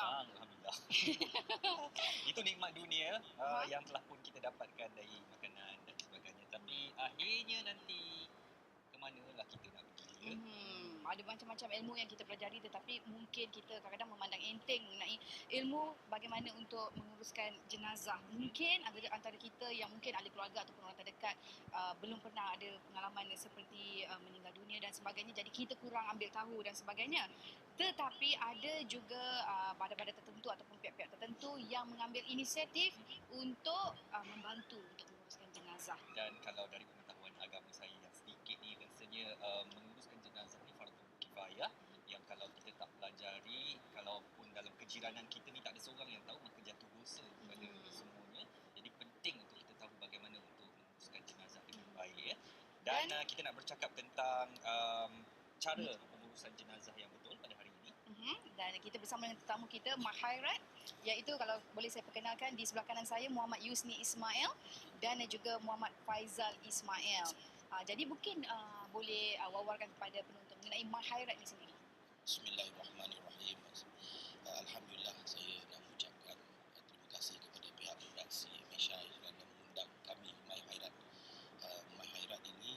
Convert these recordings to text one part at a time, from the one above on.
Senang, Alhamdulillah. Itu nikmat dunia yang telah pun kita dapatkan dari makanan dan sebagainya. Tapi akhirnya nanti ke manalah kita nak pergi ya? Ada macam-macam ilmu yang kita pelajari, tetapi mungkin kita kadang-kadang memandang enteng mengenai ilmu bagaimana untuk menguruskan jenazah. Mungkin antara kita yang mungkin ahli keluarga ataupun orang terdekat belum pernah ada pengalaman seperti meninggal dunia dan sebagainya, jadi kita kurang ambil tahu dan sebagainya. Tetapi ada juga badan-badan tertentu ataupun pihak-pihak tertentu yang mengambil inisiatif untuk membantu untuk menguruskan jenazah. Dan kalau dari pengetahuan agama saya yang sedikit ni, rasanya menguruskan jenazah ni fardu kifayah, yang kalau kita tak pelajari, kalaupun dalam kejiranan kita ni tak ada seorang yang tahu, maka jatuh dosa kepada semuanya. Jadi penting untuk kita tahu bagaimana untuk menguruskan jenazah dengan baik ya. Dan kita nak bercakap tentang cara pengurusan jenazah yang betul pada hari ini. Dan kita bersama dengan tetamu kita, Mak Hairat, iaitu kalau boleh saya perkenalkan, di sebelah kanan saya Muhammad Yusni Ismail dan juga Muhammad Faizal Ismail. Jadi mungkin boleh wawarkan kepada penonton mengenai Mak Hairat ni sendiri. Bismillahirrahmanirrahim. Alhamdulillah, saya nak mengucapkan terima kasih kepada pihak redaksi Meshair kerana mengundang kami My Hairat. My Hairat ini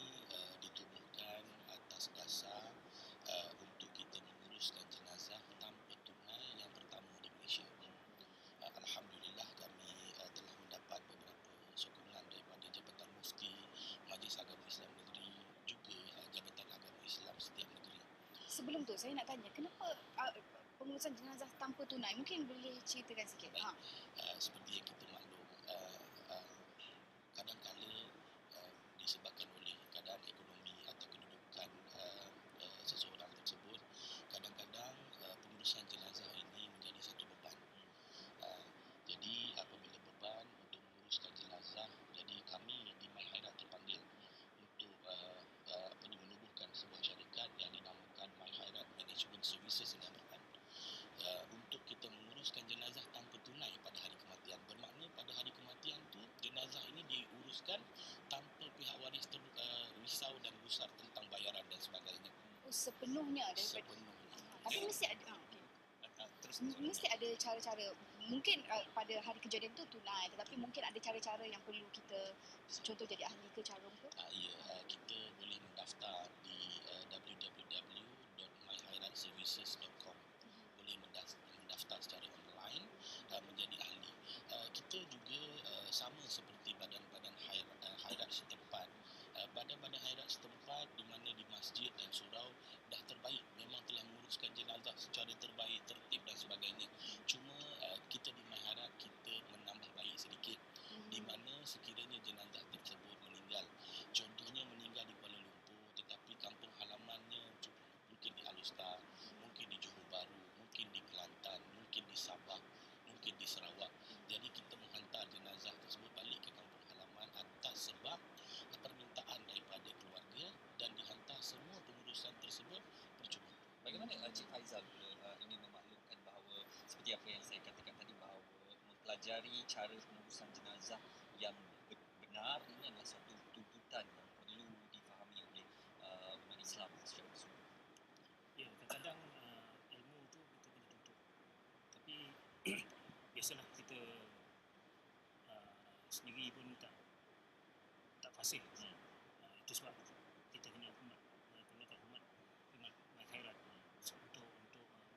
ditubuhkan atas dasar untuk kita menguruskan jenazah tanpa tunai yang pertama di Malaysia. Alhamdulillah, kami telah mendapat beberapa sokongan daripada Jabatan Mufti, Majlis Agama Islam Negeri, juga Jabatan Agama Islam setiap negeri. Sebelum tu saya nak tanya, kenapa pengurusan jenazah tanpa tunai? Mungkin boleh ceritakan sikit. Seperti yang kita maklum, kadang-kala disebabkan oleh keadaan ekonomi atau kedudukan seseorang tersebut, kadang-kadang pengurusan jenazah ini menjadi satu beban. Jadi apabila beban untuk menguruskan jenazah, jadi kami di My Hairat terpanggil untuk menubuhkan sebuah syarikat yang dinamakan My Hairat Management Services Dinamakan, untuk kita menguruskan jenazah tanpa tunai pada hari kematian. Bermakna pada hari kematian tu jenazah ini diuruskan tanpa pihak waris risau dan gusar tentang bayaran dan sebagainya. Sepenuhnya daripada Sepenuhnya. Tapi mesti ada mesti ada cara-cara. Mungkin pada hari kejadian tu tunai, tetapi mungkin ada cara-cara yang perlu kita, contoh jadi ahli ke carum ke? Kita boleh mendaftar di www.myhairatservices.com. Boleh mendaftar secara online menjadi ahli. Kita juga sama seperti badan-badan hairat setempat. Badan-badan hairat setempat di mana di masjid dan surau dah terbaik, memang telah menguruskan jenazah secara terbaik, tertib dan sebagainya. Cuma kita di My Hairat kita menambah baik sedikit, di mana sekiranya jenazah tersebut meninggal, contohnya meninggal di Kuala Lumpur tetapi kampung halamannya mungkin di Alustar, mungkin di Johor Bahru, mungkin di Kelantan, mungkin di Sabah, mungkin di Sarawak. Jadi kita menghantar jenazah tersebut balik ke kampung halaman atas sebab permintaan daripada keluarga, dan dihantar semua pengurusan tersebut percuma. Bagaimana Cik Faizal ingin memaklumkan bahawa seperti apa yang saya katakan tadi, bahawa mempelajari cara pengurusan jenazah yang benar ini adalah satu tuntutan yang perlu difahami oleh umat Islam secara keseluruhan. Ya, kadang-kadang ilmu tu kita kena tuntut. Tapi biasalah kita sendiri pun tak fasih. Itu sebab kita kena keluarkan hormat My Hairat untuk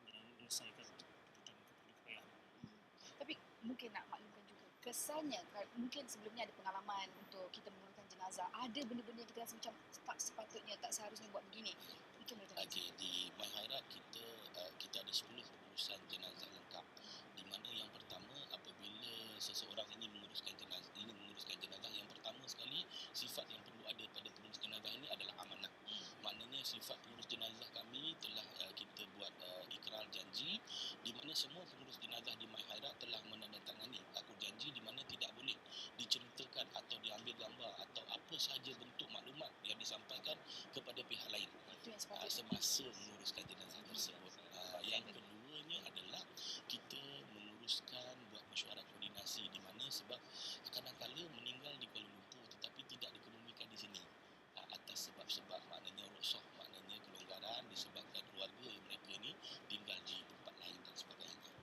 menyelesaikan tuntutan kepayah. Tapi mungkin nak maklumkan juga, kesannya mungkin sebelumnya ada pengalaman untuk kita menguruskan jenazah, ada benda-benda yang kita rasa macam tak sepatutnya, tak seharusnya buat begini. Mungkin boleh Okey, di My Hairat kita ada 10 pengurusan jenazah lengkap, di mana yang pertama, apabila seseorang ingin menguruskan jenazah, yang pertama sekali sifat yang perlu ada pada pengurus jenazah ini adalah amanah. Maknanya sifat pengurus jenazah kami telah kita buat ikrar janji, di mana semua pengurus jenazah di My Hairat telah menandatangani akur janji, di mana tidak boleh diceritakan atau diambil gambar atau apa sahaja bentuk maklumat yang disampaikan kepada pihak lain semasa menguruskan jenazah tersebut. Yang keduanya adalah kita menguruskan buat mesyuarat koordinasi, di mana sebab kadang-kadang meninggal di Kuala Lumpur tetapi tidak dikemumikan di sini atas sebab-sebab, maknanya rukhsah, maknanya kelonggaran disebabkan keluarga mereka ni tinggal di tempat lain dan sebagainya.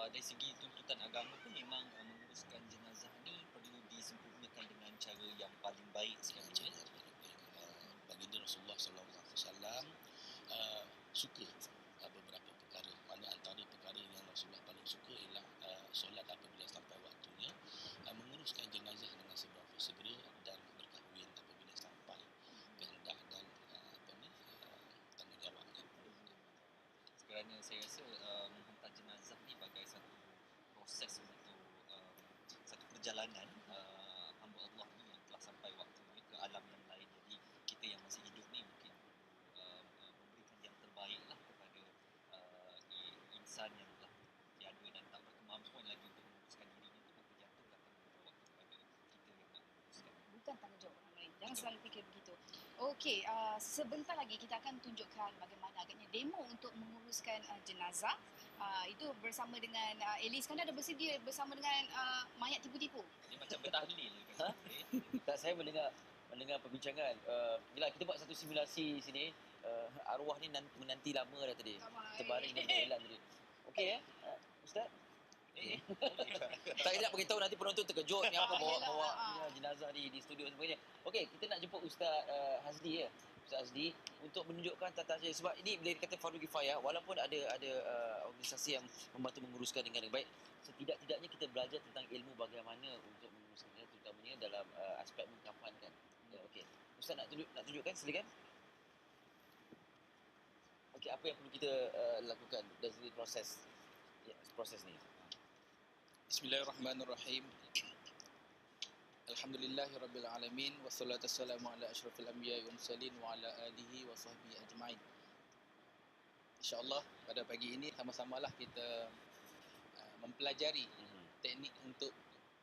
dari segi tuntutan agama pun memang menguruskan jenazah ni perlu disempurnakan dengan cara yang paling baik sekali. Baginda Rasulullah sallallahu alaihi wasallam suka beberapa perkara. Mana antara perkara yang Rasulullah paling suka ialah solat apabila sampai waktunya, menguruskan jenazah dengan segera dan berkahwin apabila sampai kehendak dan tanggungjawabnya. Kerana saya rasa menghantar jenazah ni bagai satu proses untuk satu perjalanan hamba Allah ni yang telah sampai waktunya ke alam yang lain. Jadi kita yang masih hidup ni mungkin perlu memberikan yang terbaik lah kepada insan yang telah tiada dan tak berkemampuan lagi untuk menguruskan dirinya tu, maka jatuhlah tanggungjawab kepada kita yang nak menguruskan. Bukan tanggungjawab orang lain. Jangan selalu fikir begitu. Okey, sebentar lagi kita akan tunjukkan bagaimana agaknya demo untuk menguruskan jenazah. Itu bersama dengan Eli Iskandar ada bersedia bersama dengan mayat tipu-tipu. Dia macam bertahlil kan. Tak, saya mendengar perbincangan. Yelah, kita buat satu simulasi sini. Arwah ni menanti lama dah tadi. Terbaring di jalan tadi. Okey Ustaz? Tak, nak beritahu nanti penonton terkejut ni apa bawa jenazah di studio dan sebagainya. Okey, kita nak jemput Ustaz Hazli ya. Ustaz Hazli untuk menunjukkan tata cara, sebab ini bila dikata fardu kifayah, walaupun ada organisasi yang membantu menguruskan dengan baik, setidak-tidaknya kita belajar tentang ilmu bagaimana untuk menguruskannya, terutamanya dalam aspek mengkafankan. Ya, okey. Ustaz nak tunjukkan, silakan. Okey, apa yang perlu kita lakukan dari proses ni? Bismillahirrahmanirrahim. Alhamdulillahirabbil alamin wassalatu wassalamu ala asyrafil anbiya'i wal mursalin wa ala alihi wa sahbihi ajma'in. InsyaAllah pada pagi ini sama-samalah kita mempelajari teknik untuk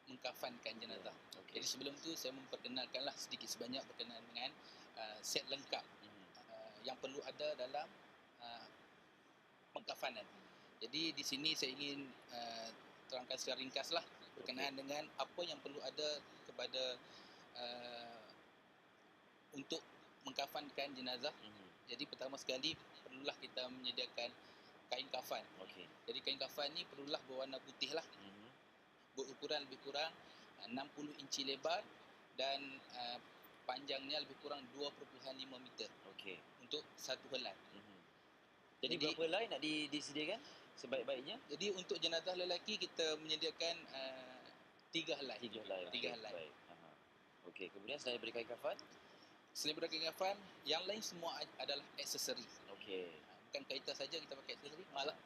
mengkafankan jenazah. Okay. Jadi sebelum tu saya memperkenalkanlah sedikit sebanyak berkenaan dengan set lengkap yang perlu ada dalam pengkafanan. Jadi di sini saya ingin terangkan secara ringkaslah berkenaan dengan apa yang perlu ada kepada untuk mengkafankan jenazah. Jadi pertama sekali perlulah kita menyediakan kain kafan. Okey. Jadi kain kafan ni perlulah berwarna putih lah. Berukuran lebih kurang 60 inci lebar dan panjangnya lebih kurang 2.5 meter. Okey. Untuk satu helai. Jadi berapa helai nak disediakan sebaik-baiknya? Jadi untuk jenazah lelaki kita menyediakan 3 helai. 3 helai. 3 helai. Baik. Okey, kemudian selain beri kain kafan? Selain beri kain kafan, yang lain semua adalah aksesori. Okey. Bukan kaita saja kita pakai aksesori, malah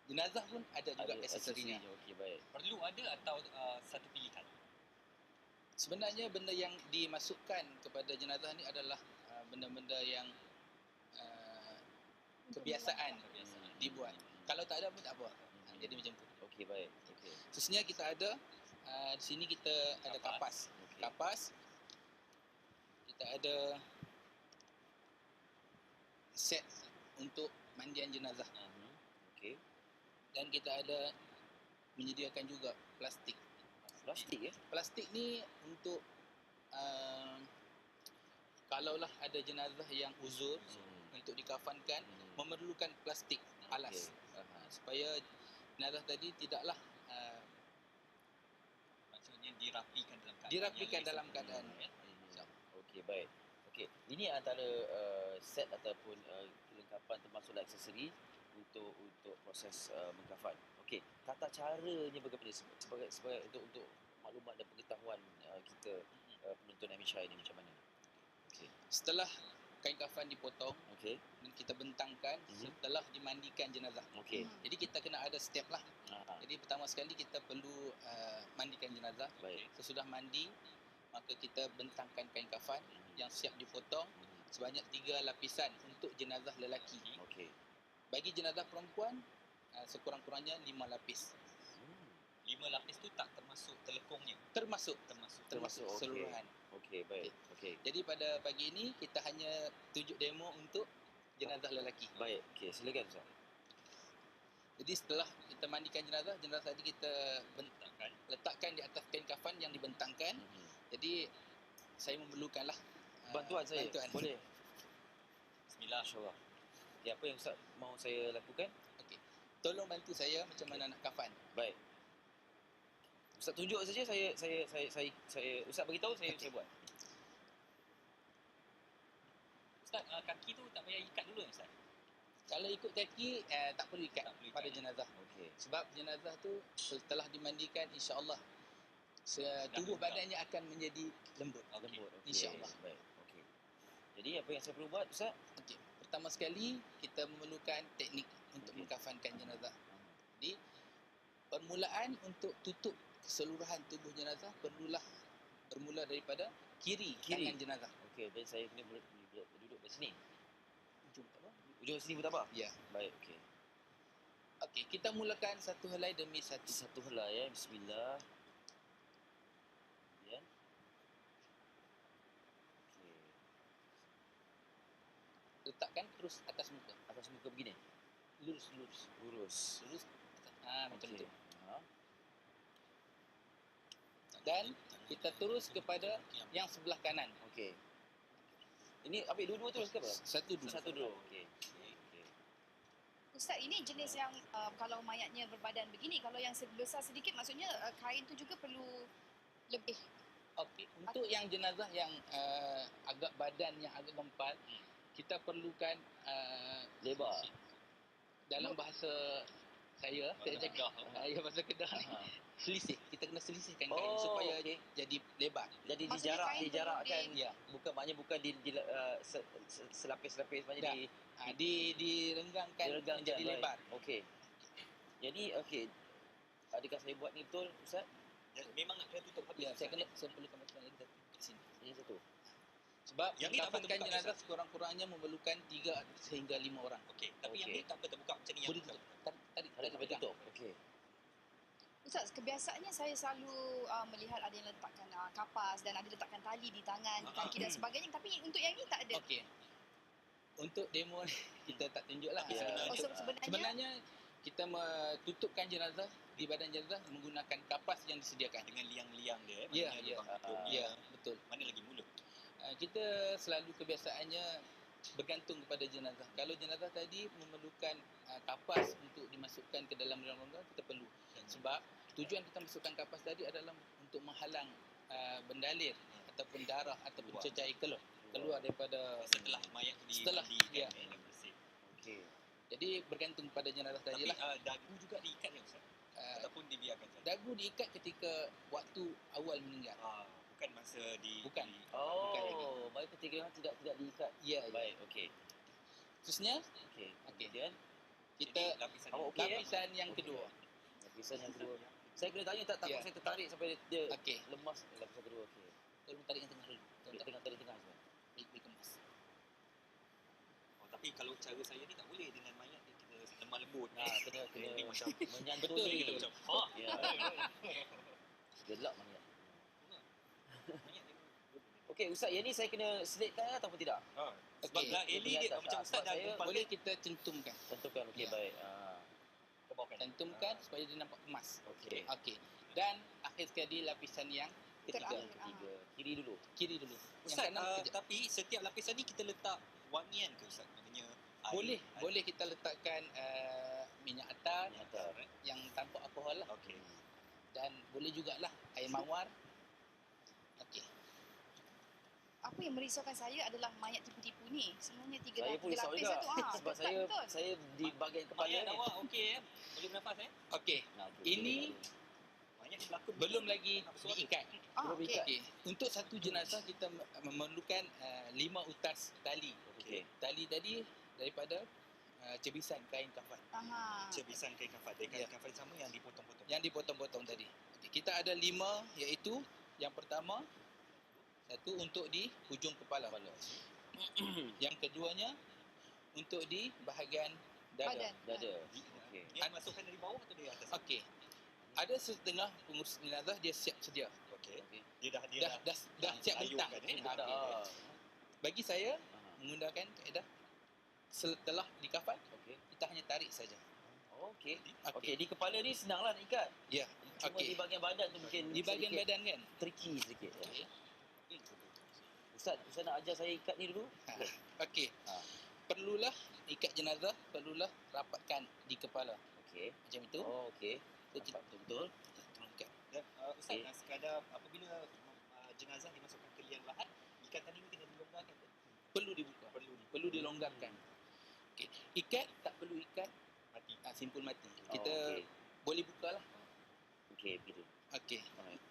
jenazah pun ada juga aksesorinya. Okey, baik. Perlu ada atau satu pilihan? Sebenarnya benda yang dimasukkan kepada jenazah ni adalah benda-benda yang kebiasaan dibuat. Kalau tak ada pun tak apa. Jadi macam tu. Okey, baik. Okey. Khususnya kita ada di sini kita ada kapas. Okey. Kapas. Kita ada set untuk mandian jenazah. Okey. Dan kita ada menyediakan juga plastik. Plastik ya? Plastik ni untuk kalaulah ada jenazah yang uzur untuk dikafankan, memerlukan plastik alas. Supaya jenazah tadi tidaklah maksudnya dirapikan dalam keadaan Okey, baik. Okey, ini antara set ataupun kelengkapan termasuk aksesori untuk proses mengkafan. Okey, tata caranya bagaimana sebagai untuk maklumat dan pengetahuan kita penonton Amisha ini macam mana? Okey. Setelah kain kafan dipotong, okey, dan kita bentangkan setelah dimandikan jenazah. Okey. Jadi kita kena ada step lah. Jadi pertama sekali kita perlu mandikan jenazah. Baik. Sesudah mandi, maka kita bentangkan kain kafan yang siap dipotong sebanyak 3 lapisan untuk jenazah lelaki. Okey. Bagi jenazah perempuan, sekurang-kurangnya 5 lapis. 5 lapis tu tak termasuk telekongnya? Termasuk Termasuk, okey. seluruhan. Okey, baik. Okey. Jadi pada pagi ini kita hanya tunjuk demo untuk jenazah lelaki. Baik. Okey, silakan Ustaz. Jadi setelah kita mandikan jenazah tadi kita letakkan di atas kain kafan yang dibentangkan. Jadi saya memerlukanlah bantuan saya. Boleh. Bismillah. InsyaAllah. Okay, apa yang Ustaz mahu saya lakukan? Okey. tolong bantu saya macam mana nak kafan. Baik. Ustaz tunjuk saja, saya Ustaz beritahu, saya buat. Ustaz, kaki tu tak payah ikat dulu Ustaz? Kalau ikut kaki tak perlu ikat Tak perlu pada ikat. jenazah. Okey. Sebab jenazah tu setelah dimandikan, insya-Allah tubuh lega. badannya akan menjadi lembut. Lembut. Okey. InsyaAllah. Baik. Okey. Jadi apa yang saya perlu buat Ustaz? Okey. Pertama sekali kita memerlukan teknik untuk Okey. mengkafankan jenazah. Jadi permulaan untuk tutup keseluruhan tubuh jenazah perlulah bermula daripada kiri Kiri. tangan jenazah. Okey, jadi saya kena duduk di sini. Ujung tak apa? Ujung sini pun tak apa? Ya. Baik, okey. Okey, kita mulakan satu helai demi satu. Satu helai ya. Bismillah. Kemudian. Okey. Letakkan terus atas muka. Atas muka begini. Lurus. Lurus. Macam Okey. tu. Ha. Dan kita terus kepada yang sebelah kanan. Okey. Ini ambil dua-dua terus ke apa? Satu dulu. Satu dulu. Okey. Okey. Ustaz, ini jenis yang kalau mayatnya berbadan begini, kalau yang besar sedikit maksudnya kain tu juga perlu lebih. Okey, untuk yang jenazah yang agak badan yang agak gempal, kita perlukan Lebar. dalam bahasa saya cakap ya bahasa Kedah ni, Ha. selisih. Kita kena selisihkan kain Oh, supaya okey. jadi lebar. Jadi Maksudnya kain perlu dijarakkan. Ya. Bukan selapis-lapis Tak. maknanya Direnggangkan diregangkan. menjadi Baik. lebar. Okey. Jadi okey. Adakah saya buat ni betul Ustaz? Dan memang nak kena tutup habis. Ya, Ustaz, saya perlukan masukan lagi satu kat sini. Ini satu. Sebab Yang ni tak apa mengkafankan terbuka, jenazah Ustaz? sekurang-kurangnya memerlukan 3 sehingga 5 orang. Okey, tapi yang Okey. ni tak apa terbuka macam ni yang Boleh buka. tutup. Tarik sampai pegang. tutup. Okey. Ustaz, kebiasaannya saya selalu melihat ada yang letakkan kapas dan ada letakkan tali di tangan, di kaki dan sebagainya. Tapi untuk yang ni tak ada. Okey. Untuk demo ni kita tak tunjuklah. Tapi Ya. sebenarnya Sebenarnya kita tutupkan jenazah di badan jenazah menggunakan kapas yang disediakan. dengan liang-liang dia, Ya, maknanya ya. lubang hidungnya. Ya, betul. Mana lagi mulut. Kita selalu kebiasaannya bergantung kepada jenazah. Kalau jenazah tadi memerlukan kapas untuk dimasukkan ke dalam rongga, kita perlu. Sebab tujuan kita masukkan kapas tadi adalah untuk menghalang bendalir ataupun darah ataupun Keluar. cecair keluar daripada Setelah mayat tu Setelah, dimandikan ya. yang bersih. Okey. Jadi bergantung pada jenazah Tapi tadi lah. dagu juga diikat ya Ustaz? Ataupun dibiarkan saja? Dagu diikat ketika waktu awal meninggal. Bukan masa Bukan. Bukan lagi. Oh, baik ketika tidak diikat. Ya, Baik, okey. Terusnya Okey. Okey. Kemudian kita Ini lapisan awak okey ya? lapisan yang Okey. kedua. lapisan yang kedua. Saya kena tanya tak takut Ya. saya tertarik sampai dia Okey. lemas lapisan kedua. Okey. Tolong tarik yang tengah dulu. Tolong tarik. Tengah semua. Baik kemas. Tapi kalau cara saya ni tak boleh dengan mayat dia kena lemah lembut. Nah, kena Ini macam Betul, menyantuni. kita macam Ya. Gelap mana. mayat dia. Okey, Ustaz, yang ni saya kena selitkan ataupun tidak? Sebab Okey. dah Eli dia Tak, macam tak. Ustaz Sebab dah saya gempal Boleh kita centumkan. Tentukan. Okey, Ya. baik. ke bawah kan. Cantumkan supaya dia nampak emas. Okey. Okey. Dan akhir sekali lapisan yang ketiga. Terakhir. Ketiga. Kiri dulu. Kiri dulu. Ustaz, Yang kanan kejap. tapi setiap lapisan ni kita letak wangian ke Ustaz? Maknanya air. Boleh kita letakkan minyak atar Nyata. yang tanpa alkohol lah. Okey. Dan boleh jugalah air mawar. Okey. Apa yang merisaukan saya adalah mayat tipu-tipu ni. Sebenarnya Saya pun risau lapis juga. itu. Sebab betul, betul. saya di bahagian kepala Mayat ni. awak okey ya? Boleh bernafas Okey. Nah, okey, Ini Mayat ni berlakon. belum lagi Nak bersuara. diikat. belum Okey. ikat. Okey. Untuk satu jenazah kita memerlukan 5 utas tali. Okey. Tali tadi daripada cebisan kain kafan Aha. Cebisan kain kafan. Dari Ya. kain kafan sama yang dipotong-potong. yang dipotong-potong tadi. Okey, kita ada 5 iaitu yang pertama satu untuk di hujung kepala. Yang keduanya untuk di bahagian dada. Badan. Dada. Di- Okey. Dia masukkan dari bawah atau dari atas? Okey. Ada setengah pengurus jenazah dia siap sedia. Okey. Okey. Dia dah Dah siap bentang. ayunkan, Ah, Tak. okey. Bagi saya Aha. menggunakan kaedah setelah dikafan Okey. kita hanya tarik saja. Okey. Okey, di kepala ni senanglah nak ikat. Ya. Cuma Okey. di bahagian badan tu mungkin Di bahagian sedikit badan kan. tricky sedikit. Okey. Ustaz nak ajar saya ikat ni dulu? Okey. Ha. Perlulah ikat jenazah, perlulah rapatkan di kepala. Okey. Macam itu. Oh, okey. Kita betul-betul kita turunkan. Dan Ustaz, Okey. sekadar apabila jenazah dimasukkan ke liang lahat, ikatan ini kena dilonggarkan ke? Perlu dibuka. Perlu dilonggarkan. Okey. Ikat tak perlu ikat, Mati. simpul mati. Oh, Kita okey. boleh bukalah. Okey, begitu. Okey. Alright.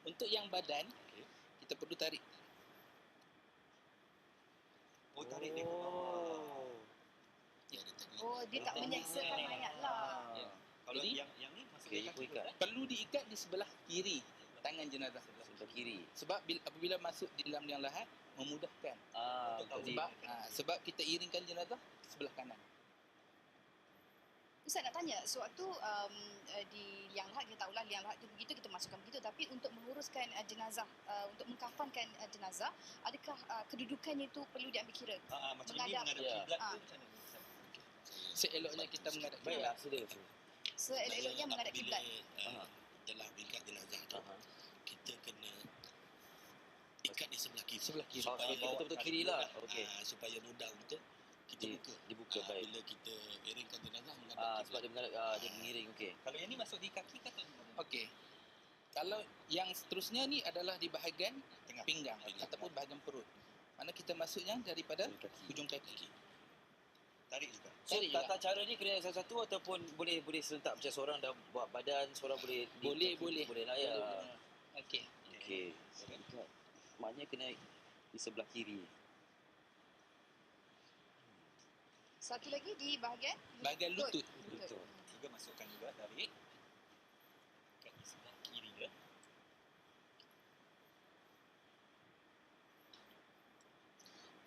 Untuk yang badan, Okey. kita perlu tarik. Oh, tarik dia ke bawah. Dia ada teknik. Oh, dia tak menyeksakan mayat lah. Ya. Kalau Jadi, yang ni masuk okey, ke kaki ikat. Ustaz? Perlu diikat di sebelah kiri tangan jenazah. Sebelah kiri. Sebab apabila masuk di dalam liang lahat memudahkan. Untuk tahu jadi Sebab kita iringkan jenazah sebelah kanan. Ustaz nak tanya, sewaktu di liang lahat, kita tahulah liang lahat tu begitu, kita masukkan begitu, tapi untuk menguruskan jenazah, untuk mengkafankan jenazah, adakah kedudukannya itu perlu diambil kira? Macam ini Menghadap. menghadap Ya. kiblat Ah. tu macam mana Ustaz? Seeloknya kita menghadap baiklah, kiblat. sila. Seelok-eloknya menghadap Apabila, kiblat. telah bingkat jenazah tu, Aha. kita kena ikat di sebelah kiri. Sebelah kiri. Oh, Supaya betul-betul kiri lah. Okey. supaya mudah untuk kita buka. Dibuka, baik. Bila kita iringkan jenazah menghadap Sebab kiblat. dia mengadap, dia mengiring. Okey. Kalau yang ni masuk di kaki ke atau di mana? Okey. Kalau yang seterusnya ni adalah di bahagian Tengah. pinggang ataupun bahagian perut. Mana kita masuknya daripada Kaki. hujung kaki. Tarik juga. So, Tarik tata cara ni kena satu-satu ataupun boleh serentak macam seorang dah buat badan, seorang boleh Boleh, kaki, boleh. Boleh lah ya. Okey. Okey. Ikat. Maknanya kena di sebelah kiri. Satu lagi di bahagian Bahagian lutut. Lutut. Juga masukkan juga, tarik. Kat di sebelah kiri ya.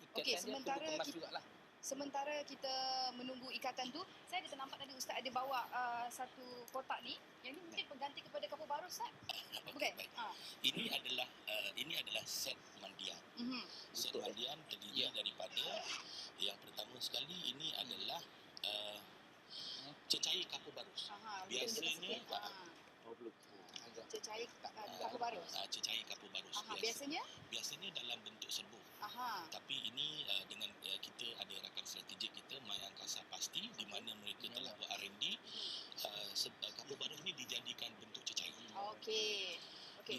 Ikatan Okey, dia sementara perlu kemas kita- jugalah. Sementara kita menunggu ikatan tu, saya ada ternampak tadi Ustaz ada bawa satu kotak ni. Yang ni mungkin pengganti kepada kapur baru Ustaz? Bukan? Baik. Ah. Ini adalah set mandian. Mhm. Set Untuk, mandian terdiri daripada yang pertama sekali ini adalah cecair kapur barus. Aha, Biasanya, sikit. Oh, belum. Cecair kapur baru. Cecair kapur barus. Aha, biasanya? Biasanya dalam bentuk serbuk. Aha. Tapi ini dengan kita ada rakan strategik kita My Angkasa Pasti di mana mereka telah buat R&D. Kapur barus ini dijadikan bentuk cecair. Okey. Okey.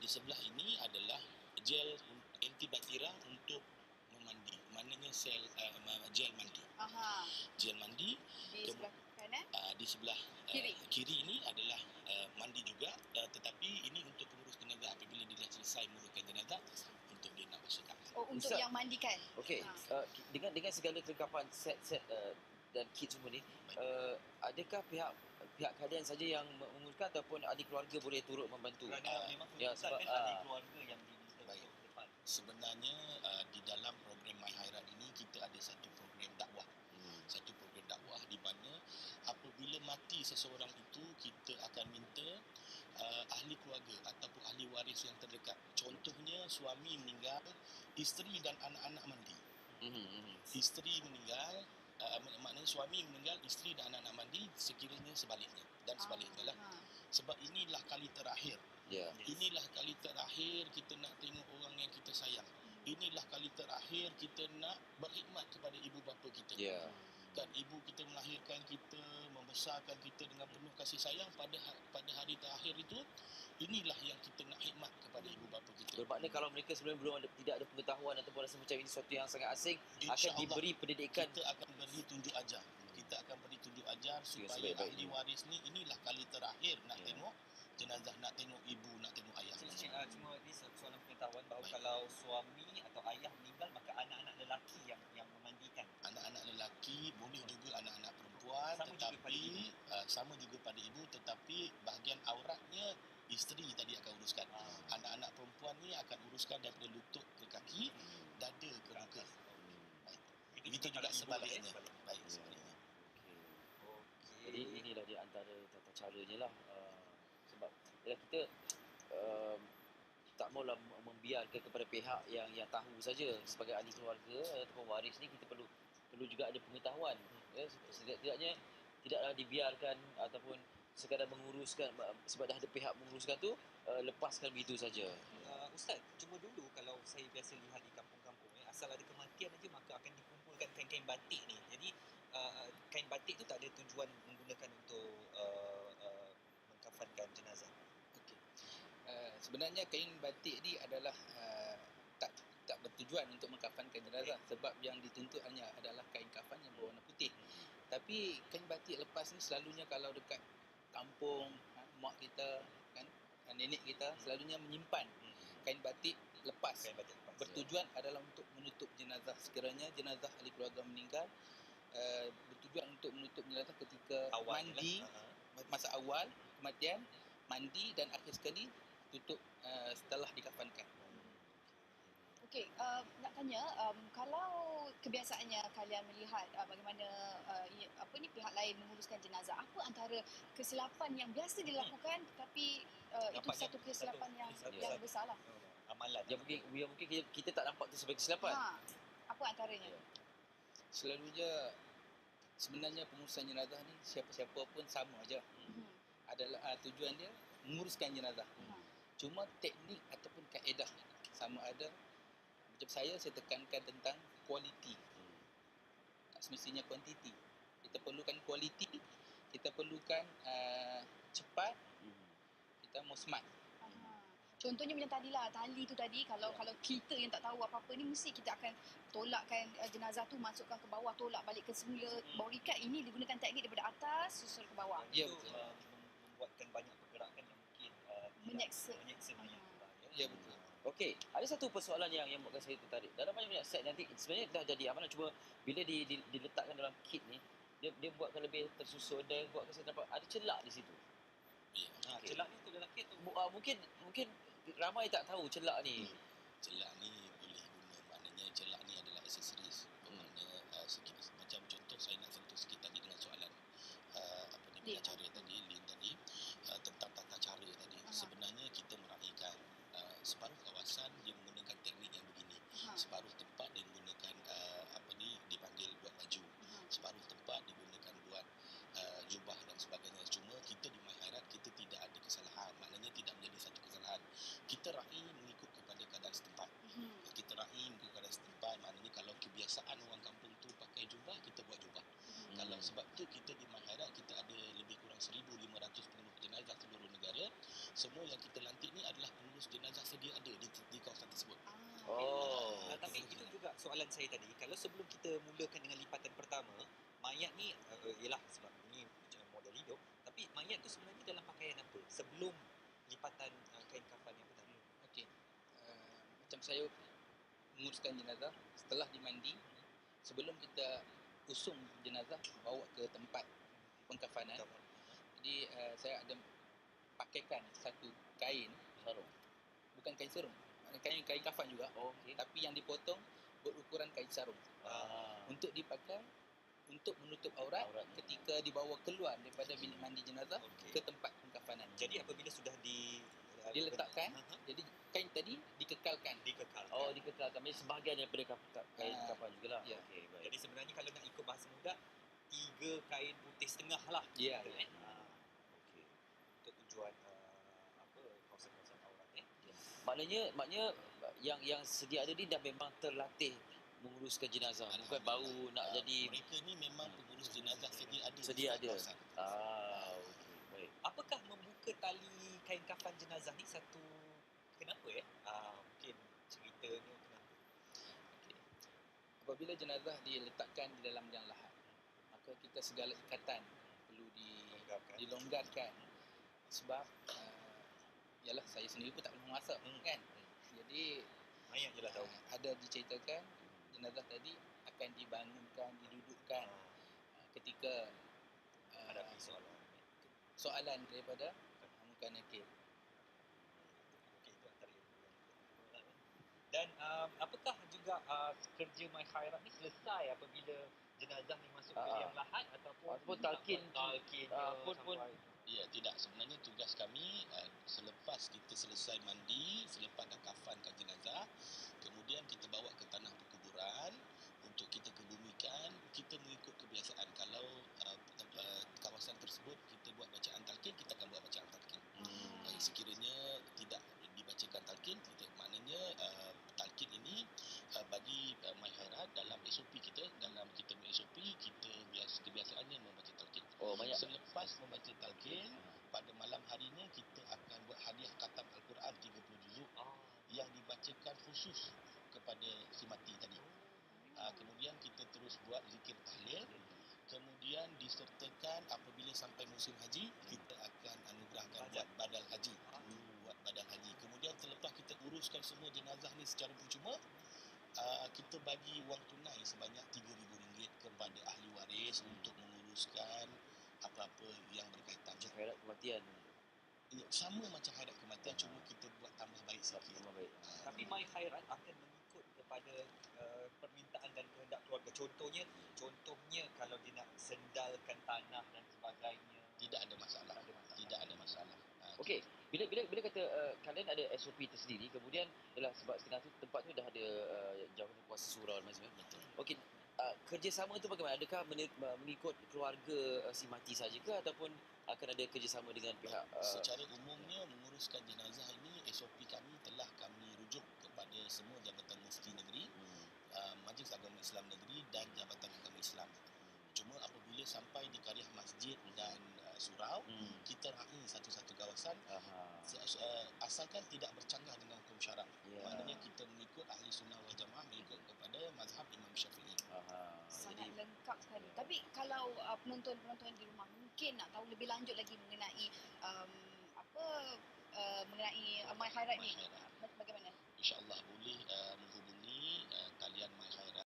Di sebelah ini adalah gel antibakteria untuk memandi. Maknanya gel mandi. Aha. Gel mandi Di sebelah kanan. di sebelah kiri ini adalah mandi juga, tetapi ini untuk pengurus jenazah apabila dia dah selesai menguruskan jenazah untuk dia nak basuh tangan. Oh, untuk Ustaz. yang mandikan. Okey. Dengan segala kelengkapan set dan kit semua ni, adakah pihak kalian saja yang menguruskan ataupun ahli keluarga boleh turut membantu? Kerana memang ya, Ustaz sebab, kan ahli keluarga yang diminta baik. untuk ke depan. Sebenarnya di dalam program My Khairat ini kita ada satu program dakwah. Satu program dakwah di mana apabila mati seseorang itu kita akan minta ahli keluarga ataupun ahli waris yang terdekat. Contohnya suami meninggal, isteri dan anak-anak mandi. Isteri meninggal, maknanya suami meninggal, isteri dan anak-anak mandi, sekiranya sebaliknya dan sebaliknya lah. Sebab inilah kali terakhir. Ya. Inilah kali terakhir kita nak tengok orang yang kita sayang. Inilah kali terakhir kita nak berkhidmat kepada ibu bapa kita. Ya. Kan ibu kita melahirkan kita, membesarkan kita dengan penuh kasih sayang pada hari terakhir itu, inilah yang kita nak khidmat kepada ibu bapa kita. Bermakna kalau mereka sebelum tidak ada pengetahuan ataupun rasa macam ini sesuatu yang sangat asing, akan InsyaAllah, diberi pendidikan. kita akan beri tunjuk ajar. Kita akan beri tunjuk ajar supaya sebaik-baiknya. ahli waris ni inilah kali terakhir nak Ya. tengok jenazah, nak tengok ibu, nak tengok ayah. Cuma ni soalan pengetahuan bahawa Baik. kalau suami atau ayah meninggal maka anak-anak lelaki yang memandikan. Anak-anak lelaki boleh juga anak-anak perempuan, Sama juga pada tetapi sama juga pada ibu, tetapi bahagian auratnya isteri tadi akan uruskan. Anak-anak perempuan ni akan uruskan daripada lutut ke kaki, dada ke muka. Baik. Begitu juga sebaliknya. Baik, sebaliknya. Jadi inilah di antara tata caranya lah. Sebab kita tak maulah membiarkan kepada pihak yang tahu saja. Sebagai ahli keluarga ataupun waris ni kita perlu juga ada pengetahuan. Ya, setidaknya tidaklah dibiarkan ataupun sekadar menguruskan sebab dah ada pihak menguruskan tu, lepaskan begitu saja. Ustaz, cuma dulu kalau saya biasa lihat di kampung-kampung asal ada kematian aja maka akan dikumpulkan kain-kain batik ni. Jadi kain batik tu tak ada tujuan menggunakan untuk mengkafankan jenazah. Okey. Sebenarnya kain batik ni adalah tak bertujuan untuk mengkafankan jenazah, sebab yang dituntut hanya adalah kain kafan yang berwarna putih. Tapi kain batik lepas ni selalunya kalau dekat kampung, mak kita kan, nenek kita selalunya menyimpan kain batik lepas. Kain batik lepas. Bertujuan adalah untuk menutup jenazah. Sekiranya jenazah ahli keluarga meninggal, bertujuan untuk menutup jenazah ketika Awal mandi, masa awal kematian, mandi, dan akhir sekali tutup setelah dikafankan. Okey, nak tanya, kalau kebiasaannya kalian melihat bagaimana pihak lain menguruskan jenazah, apa antara kesilapan yang biasa dilakukan tapi itu Nampaknya satu kesilapan yang satu besarlah. Amalan. Yang mungkin kita tak nampak tu sebagai kesilapan. Apa antaranya? Selalunya sebenarnya pengurusan jenazah ni siapa-siapa pun sama aja. Adalah tujuan dia menguruskan jenazah. Cuma teknik ataupun kaedah sama ada. Macam saya tekankan tentang kualiti. Tak semestinya kuantiti. Kita perlukan kualiti, kita perlukan cepat, kita mau smart. Contohnya macam tadilah, tali tu tadi, kalau kita yang tak tahu apa-apa ni, mesti kita akan tolakkan jenazah tu, masukkan ke bawah, tolak balik ke semula, bawa ikat. Ini digunakan teknik daripada atas susul ke bawah. Ya, Itu betul. membuatkan banyak pergerakan yang mungkin Menyeksa. banyak orang. Ya, betul. Okey, ada satu persoalan yang buatkan saya tertarik. Dalam banyak set nanti sebenarnya dah jadi apa nak cuba bila diletakkan dalam kit ni, dia buatkan lebih tersusun dan buatkan saya nampak ada celak di situ. Ya. Okey. Celak ni tu dalam kit tu. Mungkin ramai tak tahu celak ni. Celak ni boleh guna, maknanya celak ni adalah aksesoris. Bermakna macam contoh saya nak sentuh sikit tadi dengan soalan pengacara tadi, Lin tadi, tentang tata cara tadi. Sebenarnya kita meraihkan separuh kawasan dia menggunakan teknik yang begini. Separuh tempat dia menggunakan dipanggil buat baju. Separuh tempat digunakan buat jubah dan sebagainya. Cuma kita di Mahairat kita tidak ada kesalahan. Maknanya tidak menjadi satu kesalahan. Kita raih mengikut kepada keadaan setempat. Kita raih mengikut keadaan setempat. Maknanya kalau kebiasaan orang kampung tu pakai jubah, kita buat jubah. Kalau sebab tu kita di Mahairat kita ada lebih kurang 1,500 pengurus jenazah seluruh negara. Semua yang kita lantik ni adalah pengurus jenazah sedia ada di kawasan tersebut. Tapi itu juga soalan saya tadi. Kalau sebelum kita mulakan dengan lipatan pertama, mayat ni ialah sebab ni macam model hidup, tapi mayat tu sebenarnya dalam pakaian apa sebelum lipatan kain kafan yang pertama? Okey. Macam saya menguruskan jenazah, setelah dimandi, sebelum kita usung jenazah bawa ke tempat pengkafanan. Jadi saya ada pakaikan satu kain Sarung. bukan kain sarung, kain kafan juga. Okey. Tapi yang dipotong berukuran kain sarung. Untuk dipakai untuk menutup aurat ketika dibawa keluar daripada bilik mandi jenazah Okey. ke tempat pengkafanan. Jadi apabila sudah Diletakkan, jadi kain tadi dikekalkan. dikekalkan. Dikekalkan. Jadi sebahagian daripada kain kafan jugalah. Ya. Okey, baik. Jadi sebenarnya kalau nak ikut bahasa mudah, 3 kain putih setengah lah. Ya, Betul, ya. Okey. Untuk tujuan kawasan-kawasan aurat Maknanya yang sedia ada ni dah memang terlatih menguruskan jenazah. Bukan baru nak jadi Mereka ni memang pengurus jenazah sedia ada. sedia di ada. kawasan. Okey, baik. Apakah membuka tali kain kafan jenazah ni satu kenapa mungkin ceritanya kenapa? Okey. Apabila jenazah diletakkan di dalam liang lahat, maka kita segala ikatan perlu dilonggarkan. Sebab yalah saya sendiri pun tak pernah masak kan. Jadi Mayat je lah tahu. ada diceritakan jenazah tadi akan dibangunkan, didudukkan ketika Hadapi soalan daripada Muka Nakil. Okey, itu antara ilmu yang kita. Dan apakah juga kerja My Khairat ni selesai apabila jenazah ni masuk ke liang lahat ataupun talqin pun Ya, tidak. Sebenarnya tugas kami selepas kita selesai mandi, selepas dah kafankan jenazah, kemudian kita bawa ke tanah perkuburan untuk kita kebumikan. Kita mengikut kebiasaan. Kalau kawasan tersebut kita buat bacaan talqin, kita akan buat bacaan talqin. Sekiranya tidak dibacakan talqin, maknanya talqin ini bagi My Khairat dalam SOP kita, dalam kita punya SOP, kita kebiasaannya membaca talqin. Oh, banyak. Selepas membaca talqin, pada malam harinya kita akan buat hadiah khatam Al-Quran 30 juzuk yang dibacakan khusus kepada si mati tadi. Kemudian kita terus buat zikir tahlil. Kemudian disertakan apabila sampai musim haji, kita akan anugerahkan buat badal haji. Buat badal haji. Kemudian selepas kita uruskan semua jenazah ni secara percuma, kita bagi wang tunai sebanyak RM3,000 kepada ahli waris untuk menguruskan apa-apa yang berkaitan. Macam khairat kematian. Sama macam khairat kematian, cuma kita buat tambah baik sikit. Tambah baik. Tapi My Khairat akan mengikut kepada permintaan dan kehendak keluarga. Contohnya kalau dia nak sendalkan tanah dan sebagainya. Tidak ada masalah. Tidak ada masalah. Okey, bila kata kalian ada SOP tersendiri, kemudian ialah sebab setengah tu tempat tu dah ada jawatan kuasa surau dan macam-macam. Betul. Okey, kerjasama tu bagaimana? Adakah mengikut keluarga si mati saja ke ataupun akan ada kerjasama dengan pihak Secara umumnya menguruskan jenazah ini, SOP kami telah kami rujuk kepada semua Jabatan Mufti Negeri, Majlis Agama Islam Negeri dan Jabatan Agama Islam. Cuma apabila sampai di Kariah Masjid dan surau, kita raih satu-satu kawasan, asalkan tidak bercanggah dengan hukum syarak. Maknanya kita mengikut ahli sunnah wal jamaah, mengikut kepada mazhab Imam Syafi'i. Sangat lengkap sekali. Tapi kalau penonton-penonton di rumah mungkin nak tahu lebih lanjut lagi mengenai mengenai My Khairat ni, bagaimana? InsyaAllah boleh menghubungi talian My Khairat